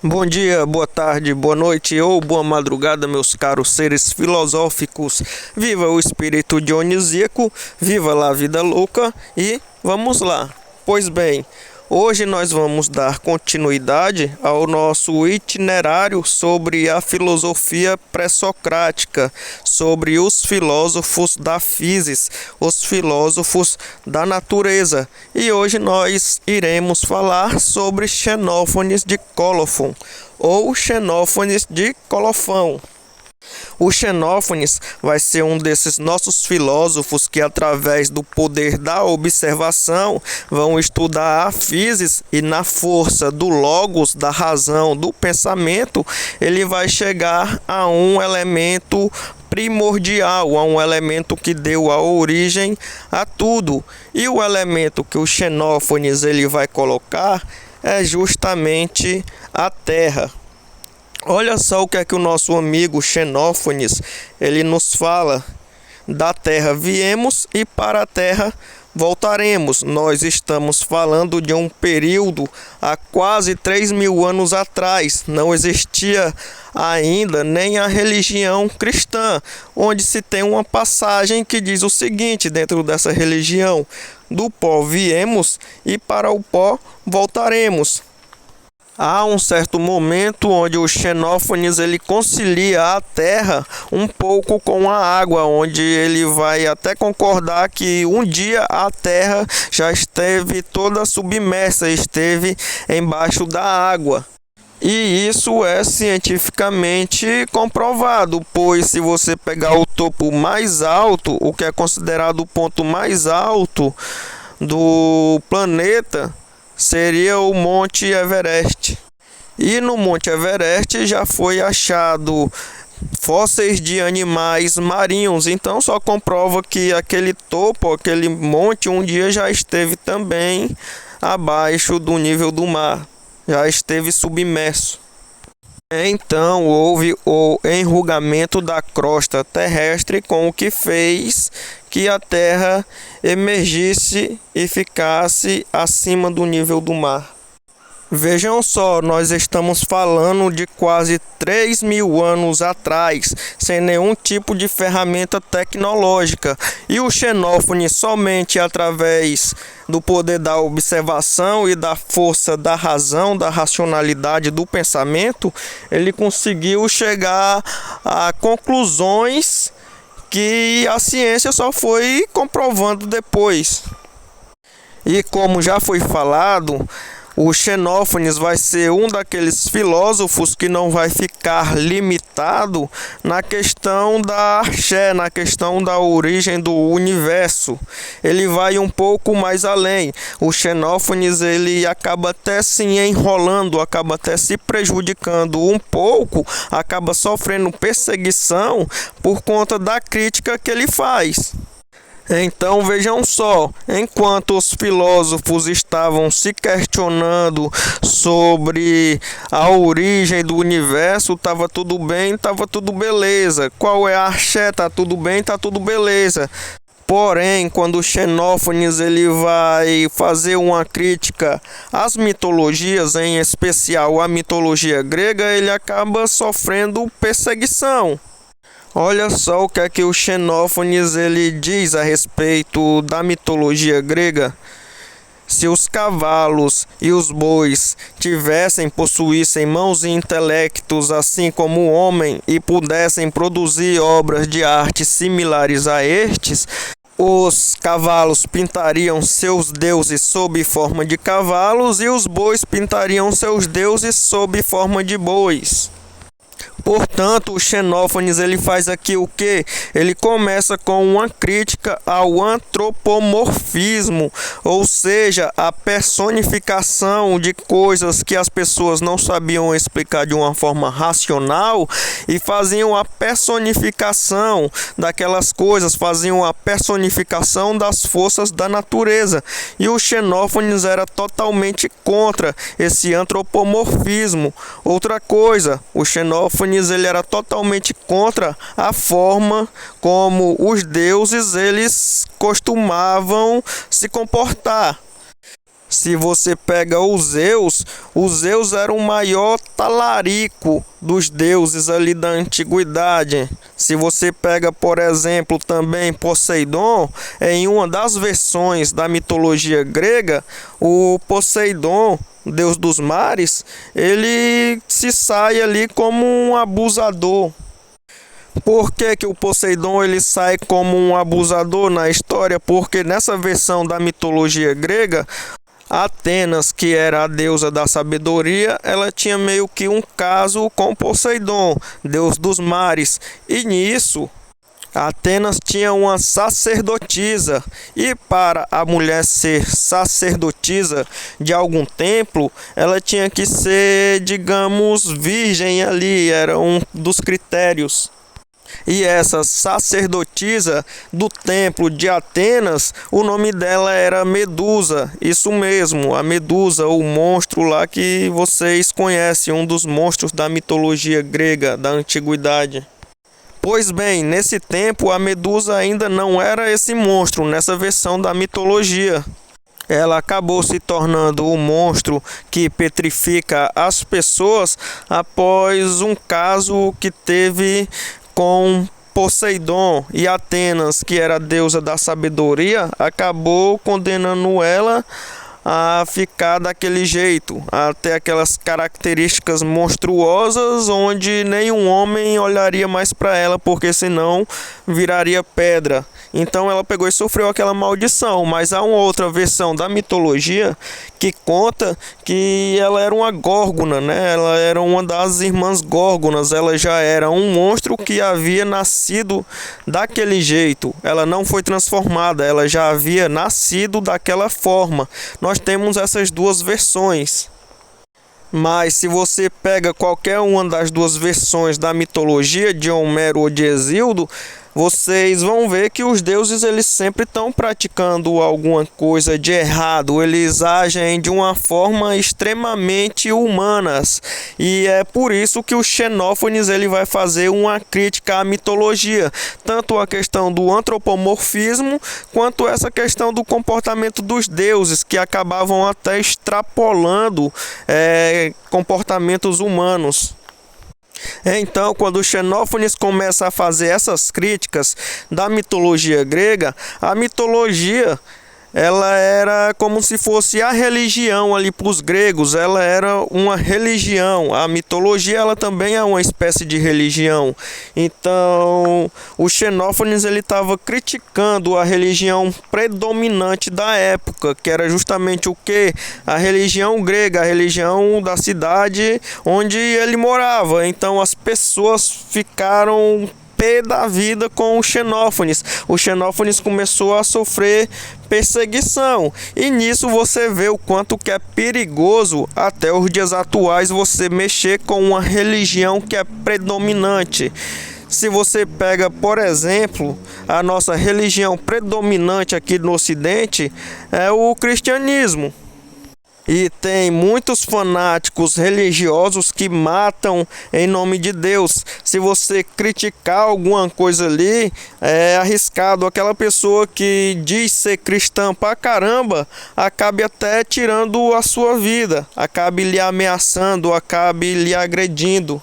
Bom dia, boa tarde, boa noite ou boa madrugada, meus caros seres filosóficos. Viva o espírito dionisíaco, viva lá a vida louca e vamos lá. Pois bem, hoje nós vamos dar continuidade ao nosso itinerário sobre a filosofia pré-socrática, sobre os filósofos da physis, os filósofos da natureza. E hoje nós iremos falar sobre Xenófanes de Cólofon, ou Xenófanes de Colofão. O Xenófanes vai ser um desses nossos filósofos que, através do poder da observação, vão estudar a physis e, na força do logos, da razão, do pensamento, ele vai chegar a um elemento primordial, a um elemento que deu a origem a tudo. E o elemento que o Xenófanes ele vai colocar é justamente a Terra. Olha só o que é que o nosso amigo Xenófanes ele nos fala. Da terra viemos e para a terra voltaremos. Nós estamos falando de um período há quase 3.000 anos atrás. Não existia ainda nem a religião cristã, onde se tem uma passagem que diz o seguinte dentro dessa religião: do pó viemos e para o pó voltaremos. Há um certo momento onde o Xenófanes ele concilia a terra um pouco com a água, onde ele vai até concordar que um dia a terra já esteve toda submersa, esteve embaixo da água. E isso é cientificamente comprovado, pois se você pegar o topo mais alto, o que é considerado o ponto mais alto do planeta, seria o Monte Everest. E no Monte Everest já foi achado fósseis de animais marinhos, então só comprova que aquele topo, aquele monte, um dia já esteve também abaixo do nível do mar, já esteve submerso. Então houve o enrugamento da crosta terrestre, com o que fez que a Terra emergisse e ficasse acima do nível do mar. Vejam só, nós estamos falando de quase 3.000 anos atrás, sem nenhum tipo de ferramenta tecnológica. E o Xenófanes, somente através do poder da observação e da força da razão, da racionalidade do pensamento, ele conseguiu chegar a conclusões que a ciência só foi comprovando depois. E como já foi falado, o Xenófanes vai ser um daqueles filósofos que não vai ficar limitado na questão da arché, na questão da origem do universo. Ele vai um pouco mais além. O Xenófanes ele acaba até se enrolando, acaba até se prejudicando um pouco, acaba sofrendo perseguição por conta da crítica que ele faz. Então vejam só, enquanto os filósofos estavam se questionando sobre a origem do universo, estava tudo bem, estava tudo beleza. Qual é a arché? Está tudo bem, está tudo beleza. Porém, quando Xenófanes ele vai fazer uma crítica às mitologias, em especial à mitologia grega, ele acaba sofrendo perseguição. Olha só o que é que o Xenófanes ele diz a respeito da mitologia grega. Se os cavalos e os bois possuíssem mãos e intelectos assim como o homem e pudessem produzir obras de arte similares a estes, os cavalos pintariam seus deuses sob forma de cavalos e os bois pintariam seus deuses sob forma de bois. Portanto, o Xenófanes ele faz aqui o que? Ele começa com uma crítica ao antropomorfismo, ou seja, a personificação de coisas que as pessoas não sabiam explicar de uma forma racional e faziam a personificação daquelas coisas, faziam a personificação das forças da natureza. E o Xenófanes era totalmente contra esse antropomorfismo. Outra coisa, o Xenófanes ele era totalmente contra a forma como os deuses eles costumavam se comportar. Se você pega o Zeus era o maior talarico dos deuses ali da antiguidade. Se você pega, por exemplo, também Poseidon, em uma das versões da mitologia grega, o Poseidon, deus dos mares, ele se sai ali como um abusador. Por que que o Poseidon ele sai como um abusador na história? Porque nessa versão da mitologia grega, Atenas, que era a deusa da sabedoria, ela tinha meio que um caso com Poseidon, deus dos mares. E nisso, Atenas tinha uma sacerdotisa, e para a mulher ser sacerdotisa de algum templo, ela tinha que ser, digamos, virgem ali, era um dos critérios. E essa sacerdotisa do templo de Atenas, o nome dela era Medusa. Isso mesmo, a Medusa, o monstro lá que vocês conhecem, um dos monstros da mitologia grega da antiguidade. Pois bem, nesse tempo a Medusa ainda não era esse monstro nessa versão da mitologia. Ela acabou se tornando o monstro que petrifica as pessoas após um caso que teve com Poseidon, e Atenas, que era a deusa da sabedoria, acabou condenando ela a ficar daquele jeito, a ter aquelas características monstruosas onde nenhum homem olharia mais para ela, porque senão viraria pedra. Então ela pegou e sofreu aquela maldição. Mas há uma outra versão da mitologia que conta que ela era uma górgona, né? Ela era uma das irmãs górgonas. Ela já era um monstro que havia nascido daquele jeito. Ela não foi transformada, ela já havia nascido daquela forma. Nós temos essas duas versões. Mas se você pega qualquer uma das duas versões da mitologia de Homero ou de Hesíodo, vocês vão ver que os deuses eles sempre estão praticando alguma coisa de errado. Eles agem de uma forma extremamente humanas. E é por isso que o Xenófanes ele vai fazer uma crítica à mitologia, tanto a questão do antropomorfismo quanto essa questão do comportamento dos deuses, que acabavam até extrapolando comportamentos humanos. Então, quando Xenófanes começa a fazer essas críticas da mitologia grega, a mitologia ela era como se fosse a religião ali para os gregos, ela era uma religião. A mitologia ela também é uma espécie de religião. Então, o Xenófanes ele estava criticando a religião predominante da época, que era justamente o que? A religião grega, a religião da cidade onde ele morava. Então, as pessoas ficaram pé da vida com o Xenófanes. O Xenófanes começou a sofrer perseguição, e nisso você vê o quanto que é perigoso até os dias atuais você mexer com uma religião que é predominante. Se você pega, por exemplo, a nossa religião predominante aqui no Ocidente é o cristianismo. E tem muitos fanáticos religiosos que matam em nome de Deus. Se você criticar alguma coisa ali, é arriscado aquela pessoa que diz ser cristã pra caramba, acabe até tirando a sua vida, acabe lhe ameaçando, acabe lhe agredindo.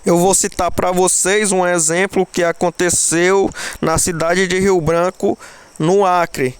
Eu vou citar para vocês um exemplo que aconteceu na cidade de Rio Branco, no Acre.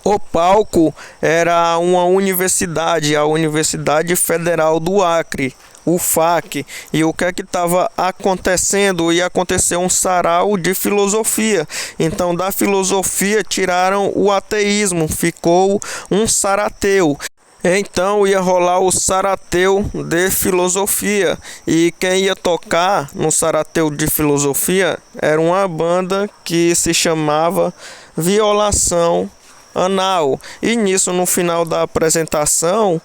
O palco era uma universidade, a Universidade Federal do Acre, UFAC. E o que é que estava acontecendo? Ia acontecer um sarau de filosofia. Então, da filosofia tiraram o ateísmo, ficou um sarateu. Então ia rolar o sarateu de filosofia, e quem ia tocar no sarateu de filosofia era uma banda que se chamava Violação Anal. E nisso, no final da apresentação,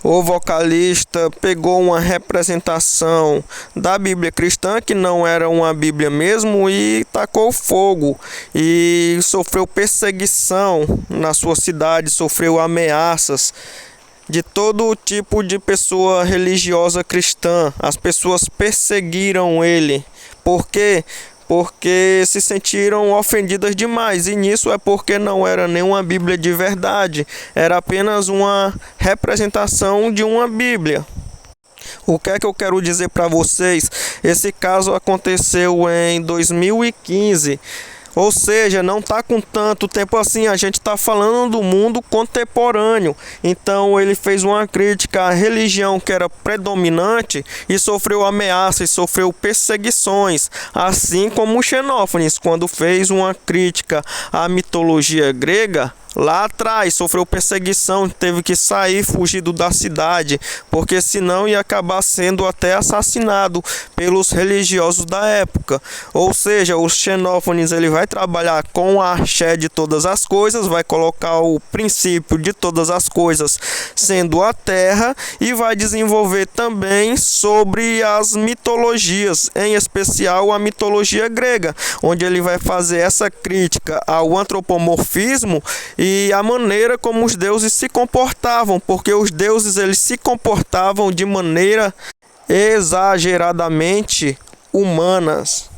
o vocalista pegou uma representação da Bíblia cristã, que não era uma Bíblia mesmo, e tacou fogo, e sofreu perseguição na sua cidade, sofreu ameaças de todo tipo de pessoa religiosa cristã. As pessoas perseguiram ele. Por quê? porque se sentiram ofendidas demais, e nisso é porque não era nenhuma Bíblia de verdade, era apenas uma representação de uma Bíblia. O que é que eu quero dizer para vocês? Esse caso aconteceu em 2015. Ou seja, não está com tanto tempo assim, a gente está falando do mundo contemporâneo. Então ele fez uma crítica à religião que era predominante e sofreu ameaças, sofreu perseguições, assim como Xenófanes, quando fez uma crítica à mitologia grega. Lá atrás sofreu perseguição, teve que sair fugido da cidade, porque senão ia acabar sendo até assassinado pelos religiosos da época. Ou seja, o Xenófanes ele vai trabalhar com a axé de todas as coisas, vai colocar o princípio de todas as coisas sendo a terra, e vai desenvolver também sobre as mitologias, em especial a mitologia grega, onde ele vai fazer essa crítica ao antropomorfismo e a maneira como os deuses se comportavam, porque os deuses eles se comportavam de maneira exageradamente humanas.